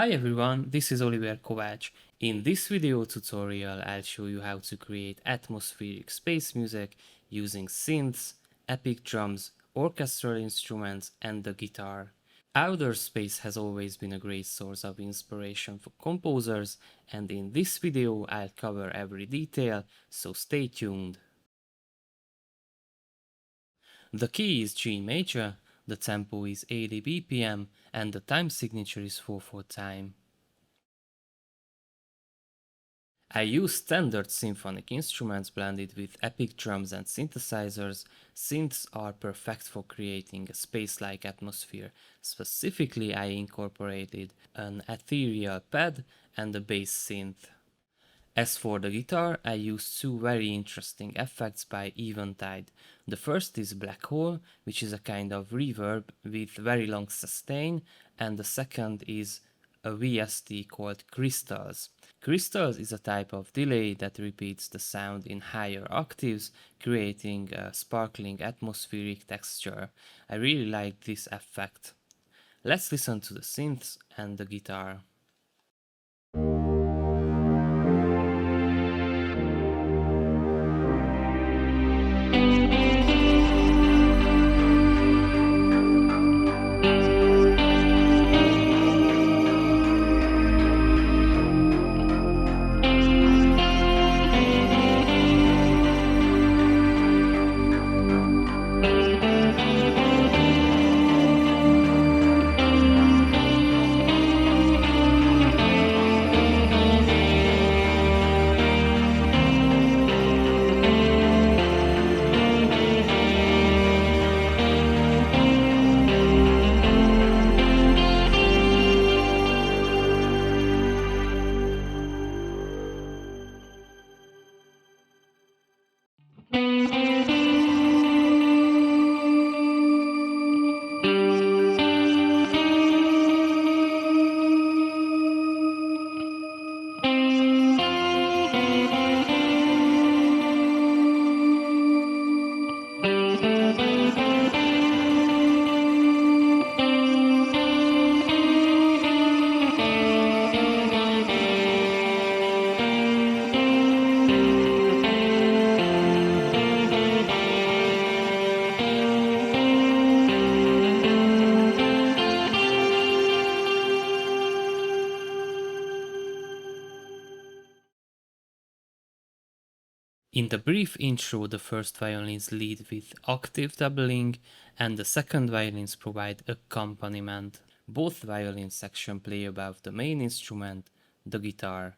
Hi everyone, this is Olivér Kovács. In this video tutorial I'll show you how to create atmospheric space music using synths, epic drums, orchestral instruments and the guitar. Outer space has always been a great source of inspiration for composers, and in this video I'll cover every detail, so stay tuned. The key is G major, the tempo is 80 BPM and the time signature is 4/4 time. I use standard symphonic instruments blended with epic drums and synthesizers. Synths are perfect for creating a space-like atmosphere. Specifically, I incorporated an ethereal pad and a bass synth. As for the guitar, I used two very interesting effects by Eventide. The first is Blackhole, which is a kind of reverb with very long sustain, and the second is a VST called Crystals. Crystals is a type of delay that repeats the sound in higher octaves, creating a sparkling atmospheric texture. I really like this effect. Let's listen to the synths and the guitar. In the brief intro, the first violins lead with octave doubling and the second violins provide accompaniment. Both violin sections play above the main instrument, the guitar.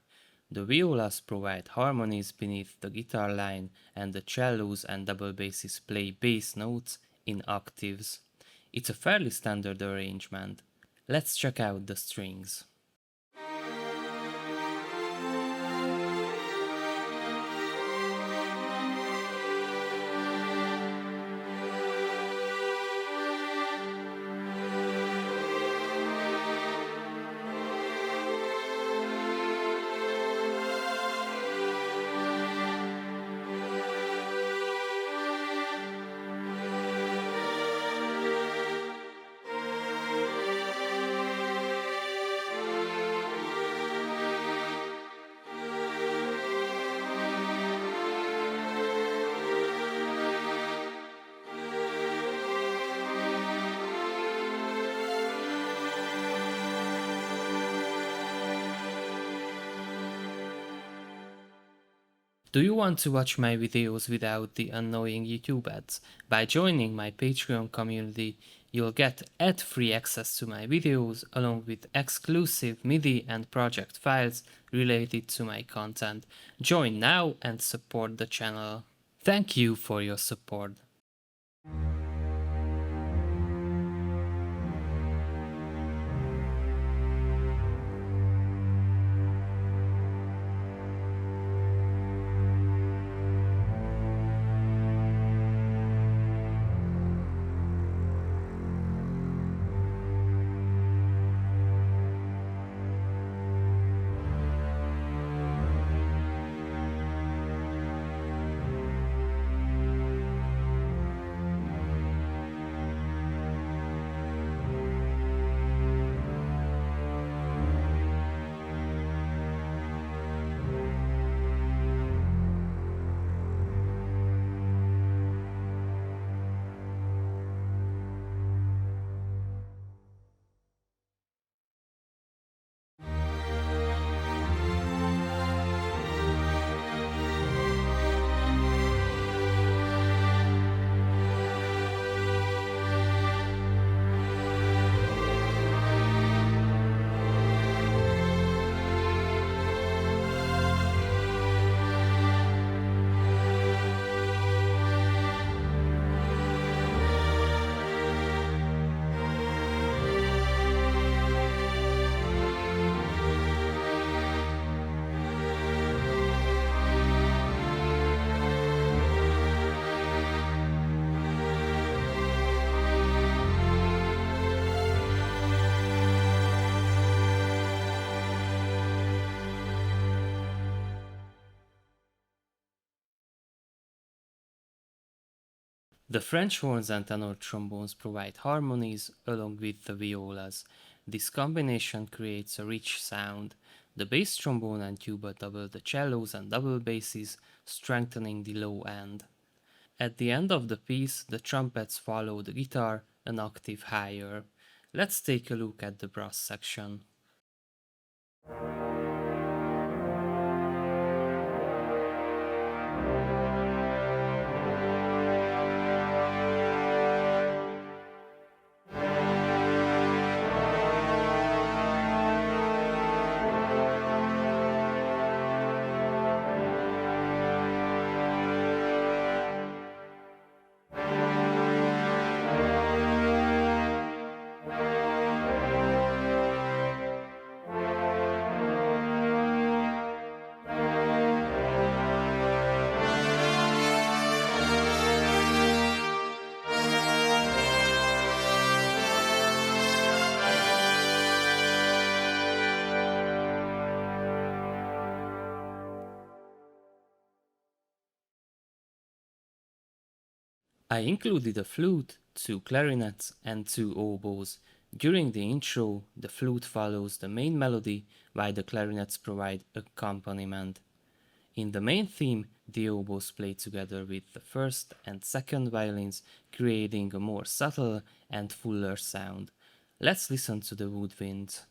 The violas provide harmonies beneath the guitar line, and the cellos and double basses play bass notes in octaves. It's a fairly standard arrangement. Let's check out the strings. Do you want to watch my videos without the annoying YouTube ads? By joining my Patreon community, you'll get ad-free access to my videos along with exclusive MIDI and project files related to my content. Join now and support the channel. Thank you for your support. The French horns and tenor trombones provide harmonies along with the violas. This combination creates a rich sound. The bass trombone and tuba double the cellos and double basses, strengthening the low end. At the end of the piece, the trumpets follow the guitar an octave higher. Let's take a look at the brass section. I included a flute, two clarinets, and two oboes. During the intro, the flute follows the main melody, while the clarinets provide accompaniment. In the main theme, the oboes play together with the first and second violins, creating a more subtle and fuller sound. Let's listen to the woodwinds.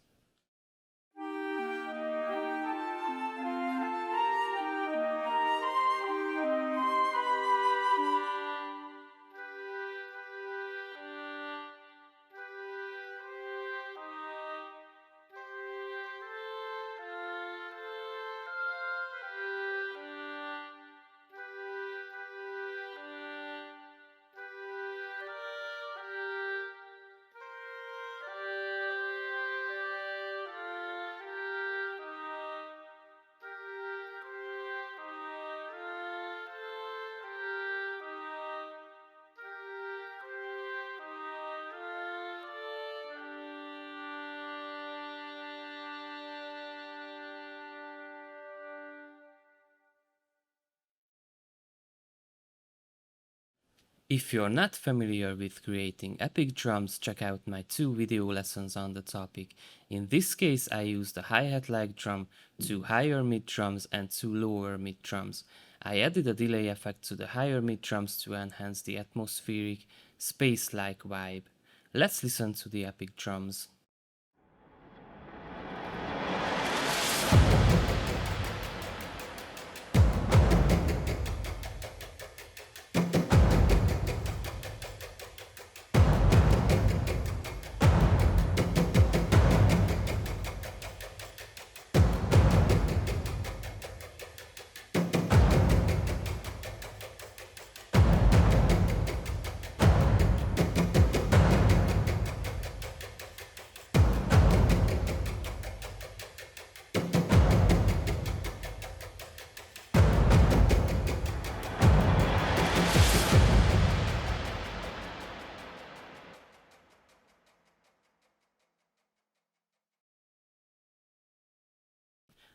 If you're not familiar with creating epic drums, check out my 2 video lessons on the topic. In this case, I used a hi-hat-like drum, 2 higher mid drums and 2 lower mid drums. I added a delay effect to the higher mid drums to enhance the atmospheric, space-like vibe. Let's listen to the epic drums.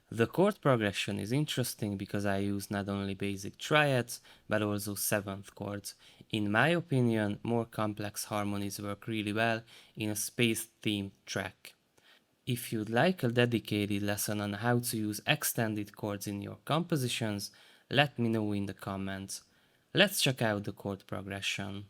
The chord progression is interesting because I use not only basic triads, but also seventh chords. In my opinion, more complex harmonies work really well in a space-themed track. If you'd like a dedicated lesson on how to use extended chords in your compositions, let me know in the comments. Let's check out the chord progression.